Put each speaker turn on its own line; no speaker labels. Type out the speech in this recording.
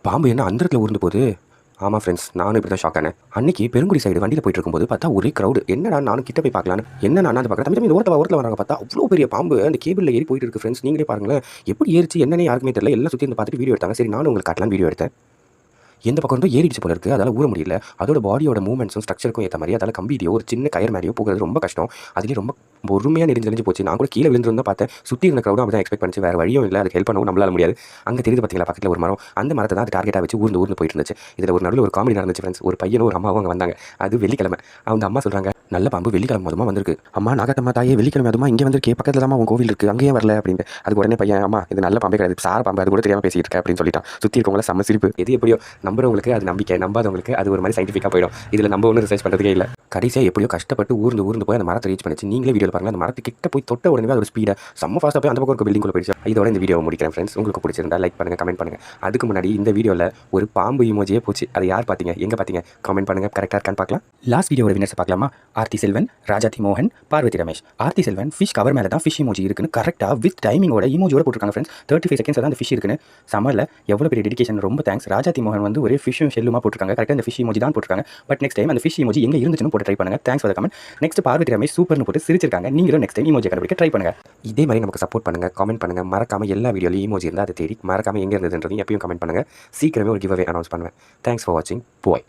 பாம்பு என்ன அந்த இடத்துல ஊர்ந்து போகுது? ஆமாம் ஃப்ரெண்ட்ஸ், நானும் இப்படி தான் ஷாக் ஆனேன். அன்னைக்கு பெருங்குடி சைடு வண்டியில் போயிட்டு இருக்கும்போது பார்த்தா ஒரே க்ரௌடு. என்னடா நானும் கிட்ட போய் பார்க்கலான்னு என்ன நான் பார்க்குறேன். தம்பி இந்த ஓரத்தில் வராங்க. பார்த்தா அவ்வளோ பெரிய பாம்பு அந்த கேபிளில் ஏறி போயிட்டு இருக்கு ஃப்ரெண்ட்ஸ். நீங்களே பாருங்களேன், எப்படி ஏறிச்சு என்னன்னே யாருக்குமே தெரியல. எல்லாம் சுற்றி இருந்து பார்த்துட்டு வீடியோ எடுத்தாங்க. சரி நானும் உங்களுக்கு காட்டலாம் வீடியோ எடுத்தேன். எந்த பக்கம் இருந்தோ ஏறிடுச்சு போல இருக்குது. அதால் ஊற முடியல. அதோட பாடியோட மூவ்மெண்ட்ஸும் ஸ்ட்ரக்சருக்கும் ஏற்ற மாதிரி அதால் கம்பிடியோ ஒரு சின்ன கயர் மேலேயோ போகிறது ரொம்ப கஷ்டம். அதுலேயும் ரொம்ப பொறுமையாக நெறிஞ்சு போச்சு. நான் கூட கீழே விழுந்திருந்தா பார்த்தேன். சுற்றி இருந்த க்ரௌடும் அப்படி தான் எக்ஸ்பெக்ட் பண்ணிச்சு. வேறு வழியும் இல்லை, அதுக்கு ஹெல்ப் பண்ணவும் நம்மளால முடியாது. அங்கே தெரியுது பார்த்தீங்களா பக்கத்தில் ஒரு மரம். அந்த மரத்தை தான் அது டார்கெட்டாக வச்சு ஊர்ந்து போயிட்டு இருந்துச்சு. இதில் ஒரு நடுவில் ஒரு காமெடி நடந்துச்சு ஃப்ரெண்ட்ஸ். ஒரு பையனும் ஒரு அம்மாவும் அங்கே வந்தாங்க. அது வெள்ளிக்கிழமை. அவங்க அம்மா சொல்கிறாங்க, நல்ல பாம்பு வெள்ளிக்கிழமை அதுமா வந்திருக்கு. அம்மா நாகத்தம்மா தாயே, வெள்ளிக்கிழமை அதுமா இங்கே வந்திருக்கே, பக்கத்தில் தான் உன் கோவில் இருக்குது, அங்கேயே வரல அப்படின்னு. அதுக்கு உடனே பையன், அம்மா இது நல்ல பாம்பே கிடையாது, சார பாம்பு, அது கூட தெரியாமல் பேசிட்டு இருக்க அப்படின்னு சொல்லிட்டான். சுற்றி இருக்கவங்கள செம்ம சிரிப்பு. எது எப்படியோ நம்புறவங்களுக்கு அது நம்பிக்கை, நம்பாதவங்களுக்கு அது ஒரு மாதிரி சயின்டிஃபிக்காக போயிடும். இதில் நம்ம ஒன்றும் ரிசர்ச் பண்ணுறதுக்கே இல்லை. கடைசியாக எப்படியோ கஷ்டப்பட்டு ஊர்ந்து போய் அந்த மரத்தை ரீச் பண்ணிச்சு. நீங்களே வீடியோ பாருங்கள். அந்த மரத்து கிட்ட போய் தொட்ட உடனே அது ஒரு ஸ்பீடாக செம்ம ஃபாஸ்ட்டாக போய் அந்த பக்கம் இருக்க பில்டிங்குள்ள போயிடுச்சு. இதோட இந்த வீடியோ முடிக்கிறேன் ஃப்ரெண்ட்ஸ். உங்களுக்கு பிடிச்சிருந்தா லைக் பண்ணுங்கள், கமெண்ட் பண்ணுங்கள். அதுக்கு முன்னாடி இந்த வீடியோவில் ஒரு பாம்பு இமோஜியே போச்சு. அதை யார் பார்த்தீங்க, எங்கே பார்த்தீங்க, கமெண்ட் பண்ணுங்கள். கரெக்டாக இருக்கான்னு பார்க்கலாம். லாஸ்ட் வீடியோட வினர்ஸ் பார்க்கலாமா? ஆர்த்தி செல்வன், ராஜாத்தி மோகன், பார்வதி ரமேஷ். ஆர்த்தி செல்வன் ஃபிஷ் கவர் மேலே தான் ஃபிஷ் இமோஜி இருக்குன்னு கரெக்டாக வித் டைமிங்கோட இமோஜியோட போட்டுருக்காங்க ஃப்ரெண்ட்ஸ். 35 செகண்ட்ஸ் தான் அந்த ஃபிஷ் இருக்குன்னு. சமரில் எவ்வளோ பெரிய டெடிகேஷன், ரொம்ப தேங்க்ஸ். ராஜாத்தி மோகன் வந்து ஒரே ஃபிஷ்ஷும் ஷெல்லுமா போட்டுருக்காங்க. கரெக்டாக இந்த ஃபிஷ் இமோஜி தான் போட்டுருக்காங்க. பட் நெக்ஸ்ட் டைம் அந்த ஃபிஷ் இமோஜி எங்கே இருந்துச்சுன்னு போட்டு ட்ரை பண்ணுங்க. Thanks for the comment. Next Parvathi Ramesh சூப்பர்னு போட்டு சிரிச்சிருக்காங்க. நீங்களும் நெக்ஸ்ட் டைம் இமோஜி கண்டுபிடிக்க ட்ரை பண்ணுங்க. இதே மாதிரி நமக்கு சப்போர்ட் பண்ணுங்க, கமெண்ட் பண்ணுங்க. மறக்காம எல்லா வீடியோலையும் இமோஜி இருந்தால் அதை தேடி மறக்காம எங்கே இருந்ததுன்றதையும் எப்பயும் கமெண்ட் பண்ணுங்க. சீக்கிரமே ஒரு கிவ் அவே அனௌன்ஸ் பண்ணுவேன். தேங்க்ஸ் ஃபார் வாட்சிங். பாய்.